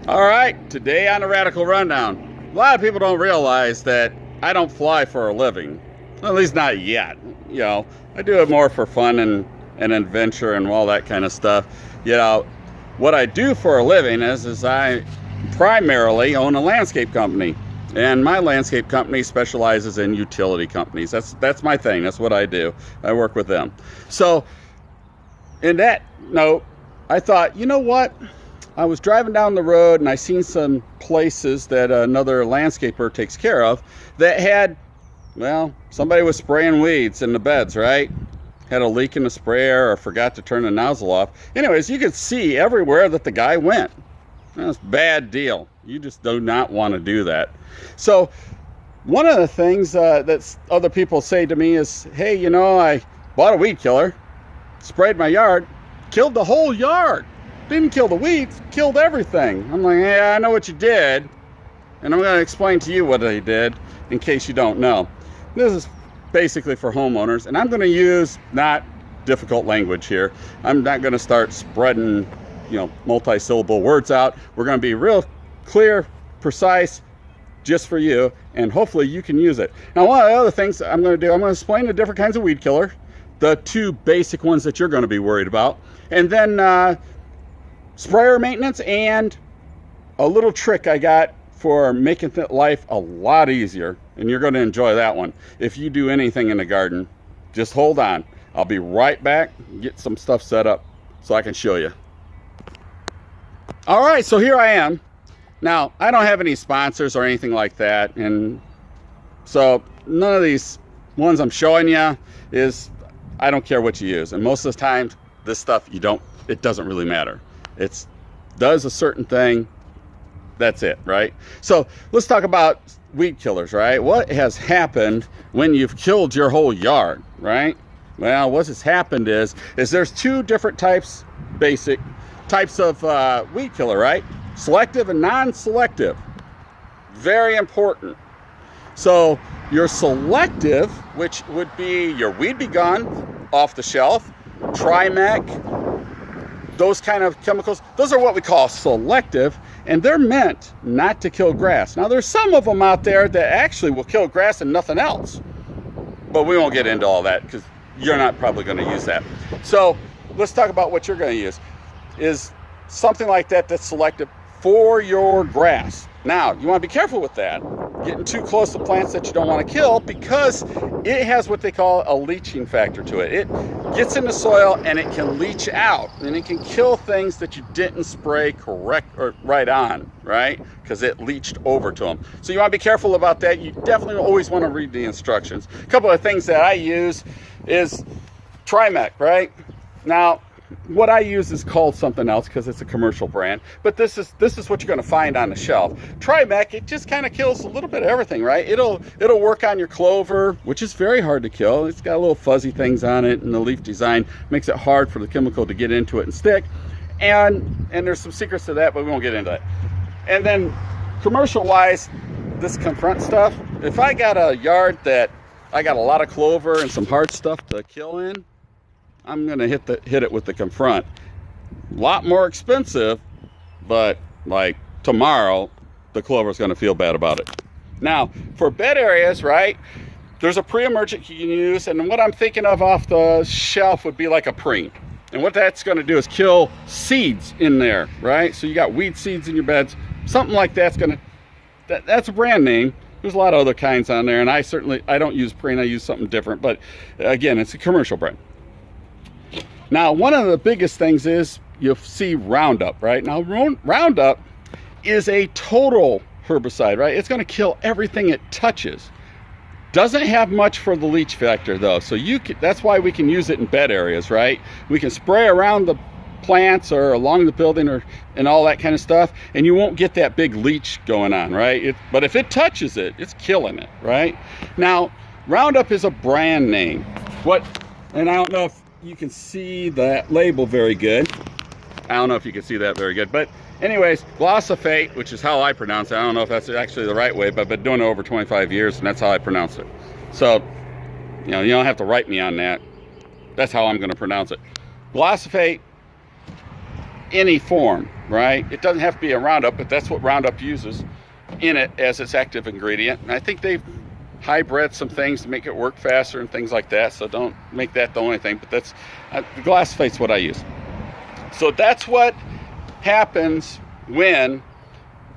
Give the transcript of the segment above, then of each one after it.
All right, today on the Radical Rundown, a lot of people don't realize that I don't fly for a living. Well, at least not yet. You know, I do it more for fun and adventure and all that kind of stuff. You know, what I do for a living is I primarily own a landscape company. And my landscape company specializes in utility companies. That's my thing. That's what I do. I work with them. So, in that note, I thought, you know what? I was driving down the road and I seen some places that another landscaper takes care of that had, well, somebody was spraying weeds in the beds, right? Had a leak in the sprayer or forgot to turn the nozzle off. Anyways, you could see everywhere that the guy went. That's a bad deal. You just do not want to do that. So one of the things that other people say to me is, hey, you know, I bought a weed killer, sprayed my yard, killed the whole yard. Didn't kill the weeds, killed everything. I'm like, yeah, I know what you did. And I'm going to explain to you what I did in case you don't know. This is basically for homeowners. And I'm going to use not difficult language here. I'm not going to start spreading, you know, multi-syllable words out. We're going to be real clear, precise, just for you. And hopefully you can use it. Now, one of the other things I'm going to do, I'm going to explain the different kinds of weed killer. The two basic ones that you're going to be worried about. And then sprayer maintenance and a little trick I got for making life a lot easier, and you're going to enjoy that one. If you do anything in the garden, just hold on. I'll be right back, get some stuff set up so I can show you. All right, so here I am. Now, I don't have any sponsors or anything like that, and so none of these ones I'm showing you is, I don't care what you use. And most of the time, this stuff, it doesn't really matter. It does a certain thing, that's it, right? So let's talk about weed killers, right? What has happened when you've killed your whole yard, right? Well, what has happened is there's two different basic types of weed killer, right? Selective and non-selective. Very important. So your selective, which would be your Weed B Gun, off the shelf, Trimec, those kind of chemicals, those are what we call selective, and they're meant not to kill grass. Now, there's some of them out there that actually will kill grass and nothing else, but we won't get into all that because you're not probably going to use that. So let's talk about what you're going to use. Is something like that that's selective for your grass. Now, you want to be careful with that, getting too close to plants that you don't want to kill, because it has what they call a leaching factor to it. It gets in the soil and it can leach out, and it can kill things that you didn't spray correct or right on, right? Because it leached over to them. So you want to be careful about that. You definitely always want to read the instructions. A couple of things that I use is Trimec, right? Now, what I use is called something else because it's a commercial brand, but this is what you're going to find on the shelf. Trimec, it just kind of kills a little bit of everything, right? It'll work on your clover, which is very hard to kill. It's got little fuzzy things on it, and the leaf design makes it hard for the chemical to get into it and stick. And there's some secrets to that, but we won't get into that. And then commercial-wise, this confront stuff, if I got a yard that I got a lot of clover and some hard stuff to kill in, I'm gonna hit it with the confront. A lot more expensive, but like tomorrow, the clover is gonna feel bad about it. Now, for bed areas, right, there's a pre-emergent you can use, and what I'm thinking of off the shelf would be like a preen. And what that's gonna do is kill seeds in there, right? So you got weed seeds in your beds, something like that's a brand name. There's a lot of other kinds on there, and I don't use preen, I use something different, but again, it's a commercial brand. Now, one of the biggest things is you'll see Roundup, right? Now, Roundup is a total herbicide, right? It's going to kill everything it touches. Doesn't have much for the leach factor, though. So that's why we can use it in bed areas, right? We can spray around the plants or along the building and all that kind of stuff, and you won't get that big leach going on, right? But if it touches it, it's killing it, right? Now, Roundup is a brand name. And I don't know if you can see that label very good. I don't know if you can see that very good, but anyways, glyphosate, which is how I pronounce it. I don't know if that's actually the right way, but I've been doing it over 25 years, and that's how I pronounce it. So, you don't have to write me on that. That's how I'm going to pronounce it. Glyphosate any form, right? It doesn't have to be a Roundup, but that's what Roundup uses in it as its active ingredient. And I think they've hybrid some things to make it work faster and things like that, so don't make that the only thing, but that's the glyphosate what I use. So that's what happens when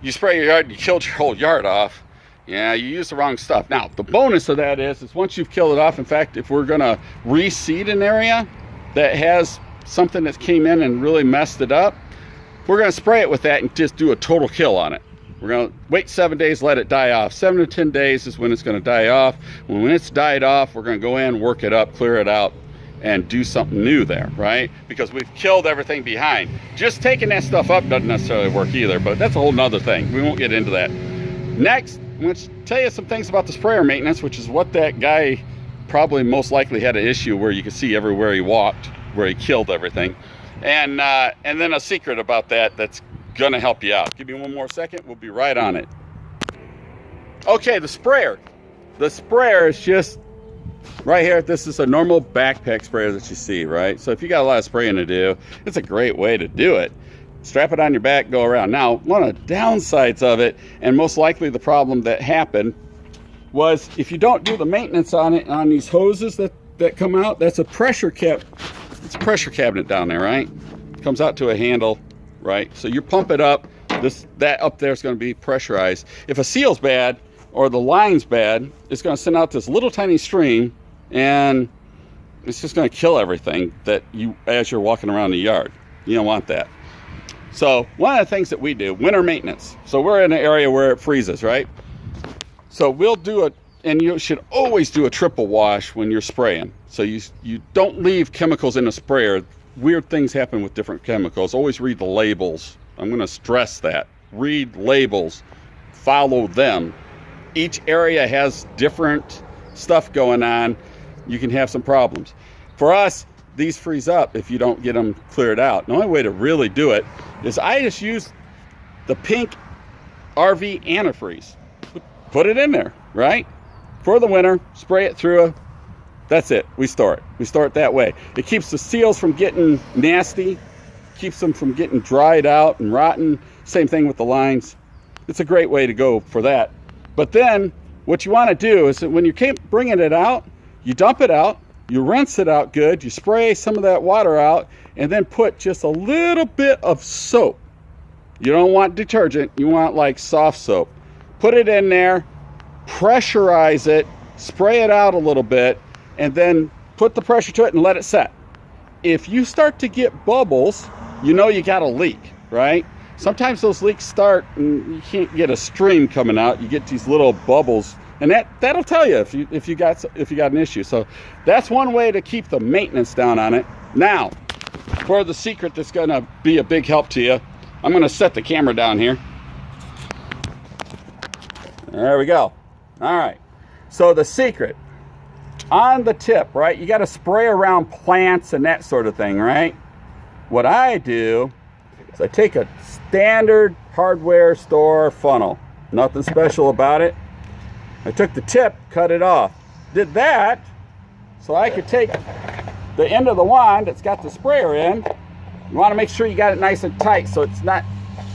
you spray your yard and you killed your whole yard off. Yeah, you use the wrong stuff. Now the bonus of that is once you've killed it off, in fact, if we're gonna reseed an area that has something that came in and really messed it up, we're gonna spray it with that and just do a total kill on it. We're going to wait 7 days, let it die off. 7 to 10 days is when it's going to die off. When it's died off, we're going to go in, work it up, clear it out, and do something new there, right? Because we've killed everything behind. Just taking that stuff up doesn't necessarily work either, but that's a whole nother thing. We won't get into that. Next, I'm going to tell you some things about the sprayer maintenance, which is what that guy probably most likely had an issue where you could see everywhere he walked, where he killed everything. And then a secret about that's gonna help you out. Give me one more second, we'll be right on it. Okay, the sprayer. The sprayer is just right here. This is a normal backpack sprayer that you see, right? So if you got a lot of spraying to do, it's a great way to do it. Strap it on your back, go around. Now, one of the downsides of it, and most likely the problem that happened, was if you don't do the maintenance on it, on these hoses that come out, that's a pressure cap. It's a pressure cabinet down there, right? Comes out to a handle. Right, so you pump it up, that up there is going to be pressurized. If a seal's bad or the line's bad, it's going to send out this little tiny stream, and it's just going to kill everything that as you're walking around the yard. You don't want that. So one of the things that we do, winter maintenance. So we're in an area where it freezes, right? So we'll do it, and you should always do a triple wash when you're spraying. So you don't leave chemicals in a sprayer. Weird things happen with different chemicals. Always read the labels. I'm going to stress that. Read labels. Follow them. Each area has different stuff going on. You can have some problems. For us, these freeze up if you don't get them cleared out. The only way to really do it is I just use the pink RV antifreeze. Put it in there, right? For the winter, spray it through that's it. We store it. We store it that way. It keeps the seals from getting nasty, keeps them from getting dried out and rotten. Same thing with the lines. It's a great way to go for that. But then what you want to do is that when you keep bringing it out, you dump it out, you rinse it out good, you spray some of that water out, and then put just a little bit of soap. You don't want detergent. You want like soft soap. Put it in there, pressurize it, spray it out a little bit, and then put the pressure to it and let it set. If you start to get bubbles, you know you got a leak, right? Sometimes those leaks start and you can't get a stream coming out. You get these little bubbles, and that'll tell you if you got an issue. So that's one way to keep the maintenance down on it. Now, for the secret that's gonna be a big help to you, I'm gonna set the camera down here. There we go. All right. So the secret. On the tip, right, you got to spray around plants and that sort of thing, right? What I do is I take a standard hardware store funnel. Nothing special about it. I took the tip, cut it off. Did that so I could take the end of the wand that's got the sprayer in. You want to make sure you got it nice and tight so it's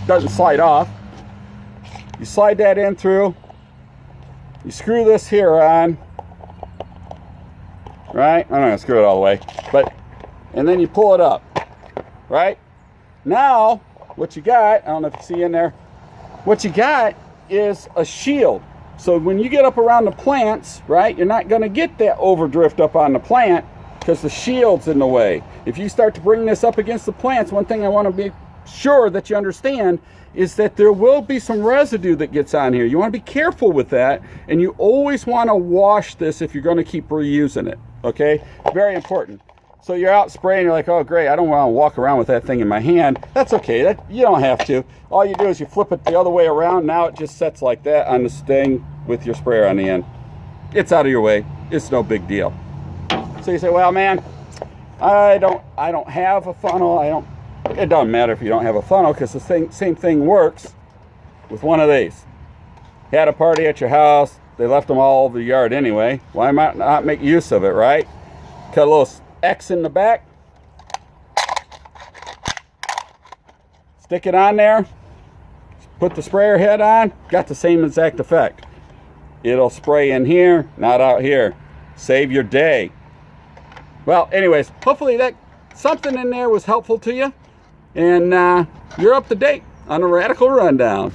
doesn't slide off. You slide that in through. You screw this here on. Right? I'm not going to screw it all the way. And then you pull it up. Right? Now, what you got, I don't know if you see in there, what you got is a shield. So when you get up around the plants, right, you're not going to get that overdrift up on the plant because the shield's in the way. If you start to bring this up against the plants, one thing I want to be sure that you understand is that there will be some residue that gets on here. You want to be careful with that, and you always want to wash this if you're going to keep reusing it. Okay? Very important. So you're out spraying, you're like, oh great, I don't want to walk around with that thing in my hand. That's okay, you don't have to. All you do is you flip it the other way around. Now it just sets like that on the thing with your sprayer on the end. It's out of your way. It's no big deal. So you say, well man, I don't have a funnel. It doesn't matter if you don't have a funnel because the same thing works with one of these. Had a party at your house, they left them all over the yard anyway. Why not make use of it, right? Cut a little X in the back. Stick it on there, put the sprayer head on, got the same exact effect. It'll spray in here, not out here. Save your day. Well, anyways, hopefully that something in there was helpful to you, and you're up to date on the Radical Rundown.